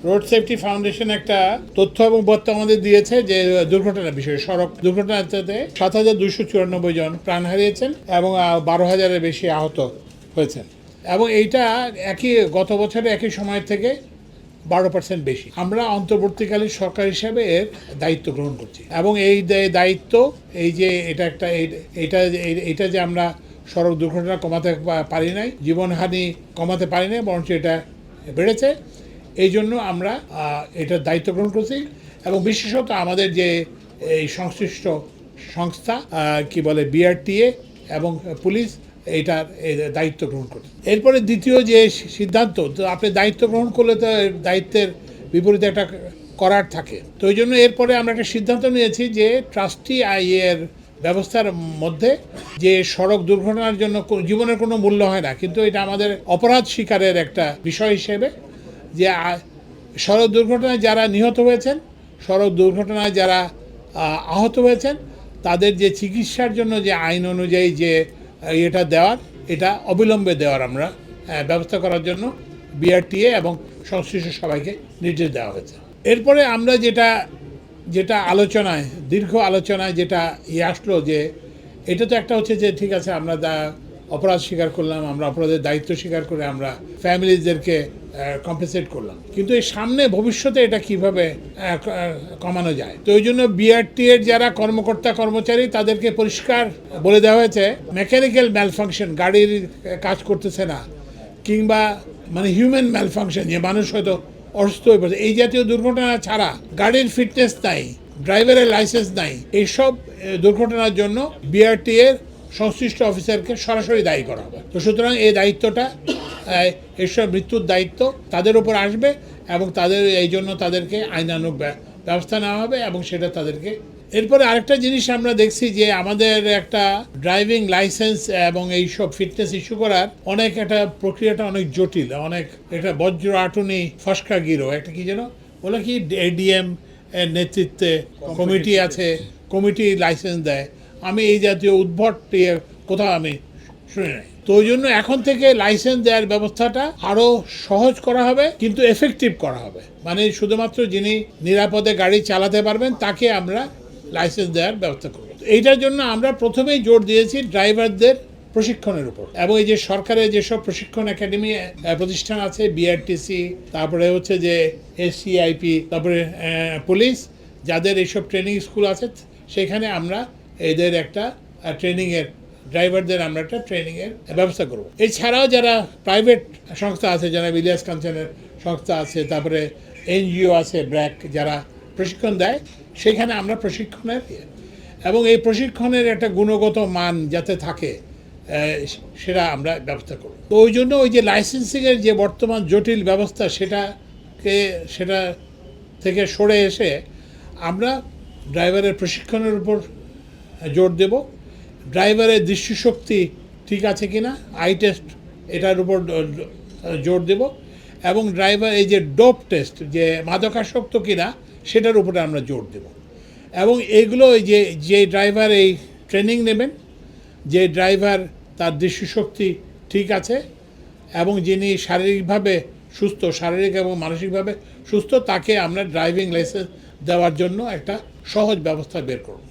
Road safety foundation একটা তথ্য এবং বার্তা আমাদের দিয়েছে যে দুর্ঘটনার বিষয়ে সড়ক দুর্ঘটনাতে 7,294 জন প্রাণ হারিয়েছেন এবং 12,000-এর বেশি আহত হয়েছেন এবং এইটা গত বছরে একই সময় থেকে 12% বেশি। আমরা অন্তর্বর্তীকালীন সরকার হিসাবে এর দায়িত্ব গ্রহণ করছি এবং এই দায়িত্ব এই যে এটা যে আমরা সড়ক দুর্ঘটনা কমাতে পারি নাই, জীবনহানি কমাতে পারি নাই, বরঞ্চ এটা বেড়েছে। এই জন্য আমরা এটার দায়িত্ব গ্রহণ করছি এবং বিশেষত আমাদের যে এই সংশ্লিষ্ট সংস্থা কি বলে বিআরটিএ এবং পুলিশ এইটার দায়িত্ব গ্রহণ করছে। এরপরে দ্বিতীয় যে সিদ্ধান্ত, তো আপনি দায়িত্ব গ্রহণ করলে তো দায়িত্বের বিপরীতে একটা করার থাকে, তো ওই জন্য এরপরে আমরা একটা সিদ্ধান্ত নিয়েছি যে ট্রাস্টি এর ব্যবস্থার মধ্যে যে সড়ক দুর্ঘটনার জন্য জীবনের কোনো মূল্য হয় না, কিন্তু এটা আমাদের অপরাধ স্বীকারের একটা বিষয় হিসেবে যে সড়ক দুর্ঘটনায় যারা নিহত হয়েছেন, সড়ক দুর্ঘটনায় যারা আহত হয়েছেন, তাদের যে চিকিৎসার জন্য যে আইন অনুযায়ী যে এটা দেওয়ার, এটা অবিলম্বে দেওয়ার আমরা ব্যবস্থা করার জন্য বিআরটিএ এবং সংশ্লিষ্ট সবাইকে নির্দেশ দেওয়া হয়েছে। এরপরে আমরা যেটা আলোচনায় দীর্ঘ আলোচনায় যেটা আসলো যে এটা তো একটা হচ্ছে যে ঠিক আছে আমরা অপরাধ স্বীকার করলাম, আমরা অপরাধের দায়িত্ব স্বীকার করে আমরা ফ্যামিলিদেরকে কম্পেনসেট করলাম, কিন্তু এই সামনে ভবিষ্যতে এটা কিভাবে কমানো যায়। তো ওই জন্য বিআরটি এর যারা কর্মকর্তা কর্মচারী তাদেরকে পরিষ্কার বলে দেওয়া হয়েছে মেকানিক্যাল ম্যালফাংশন, গাড়ির কাজ করতেছে না, কিংবা মানে হিউম্যান ম্যালফাংশন, যে মানুষ হয়তো অসুস্থ হয়ে পড়ছে, এই জাতীয় দুর্ঘটনা ছাড়া, গাড়ির ফিটনেস নাই, ড্রাইভারের লাইসেন্স নাই, এইসব দুর্ঘটনার জন্য বিআরটি এর সংশ্লিষ্ট অফিসারকে সরাসরি দায়ী করা হবে। তো সুতরাং এই দায়িত্বটা, এসব মৃত্যুর দায়িত্ব তাদের উপর আসবে এবং এই জন্য তাদেরকে আইনানুগ ব্যবস্থা নেওয়া হবে এবং সেটা তাদেরকে। এরপরে আরেকটা জিনিস আমরা দেখছি যে আমাদের একটা ড্রাইভিং লাইসেন্স এবং এইসব ফিটনেস ইস্যু করার একটা প্রক্রিয়াটা অনেক জটিল, একটা বজ্র আটুনি ফসকা গিরো, একটা কি যেন বলে কি এডিএম এর নেতৃত্বে কমিটি আছে, কমিটি লাইসেন্স দেয়। আমি এই জাতীয় উদ্ভট কোথাও আমি শুনি নাই। তো ওই জন্য এখন থেকে লাইসেন্স দেওয়ার ব্যবস্থাটা আরও সহজ করা হবে, কিন্তু এফেক্টিভ করা হবে। মানে শুধুমাত্র যিনি নিরাপদে গাড়ি চালাতে পারবেন তাকে আমরা লাইসেন্স দেওয়ার ব্যবস্থা করব। এইটার জন্য আমরা প্রথমেই জোর দিয়েছি ড্রাইভারদের প্রশিক্ষণের উপর, এবং এই যে সরকারের যেসব প্রশিক্ষণ একাডেমি প্রতিষ্ঠান আছে, বিআরটিসি, তারপরে হচ্ছে যে এসসিআইপি, তারপরে পুলিশ, যাদের এইসব ট্রেনিং স্কুল আছে, সেখানে আমরা এদের একটা ড্রাইভারদের আমরা একটা ট্রেনিংয়ের ব্যবস্থা করব। এছাড়াও যারা প্রাইভেট সংস্থা আছে, যারা ইলিয়াস কাঞ্চনের সংস্থা আছে, তারপরে এনজিও আছে, ব্র্যাক, যারা প্রশিক্ষণ দেয়, সেখানে আমরা প্রশিক্ষণের এবং এই প্রশিক্ষণের একটা গুণগত মান যাতে থাকে সেটা আমরা ব্যবস্থা করব। তো ওই জন্য ওই যে লাইসেন্সিংয়ের যে বর্তমান জটিল ব্যবস্থা, সেটা থেকে সরে এসে আমরা ড্রাইভারের প্রশিক্ষণের উপর জোর দেব, ড্রাইভারের দৃষ্টিশক্তি ঠিক আছে কিনা, আই টেস্ট, এটার উপর জোর দেব, এবং ড্রাইভার এই যে ডোপ টেস্ট, যে মাদকাসক্ত কিনা, সেটার উপরে আমরা জোর দেব। এবং এইগুলো যে ড্রাইভার এই ট্রেনিং নেবেন, যে ড্রাইভার তার দৃষ্টিশক্তি ঠিক আছে এবং যিনি শারীরিকভাবে সুস্থ, শারীরিক এবং মানসিকভাবে সুস্থ, তাকে আমরা ড্রাইভিং লাইসেন্স দেওয়ার জন্য একটা সহজ ব্যবস্থা বের করব।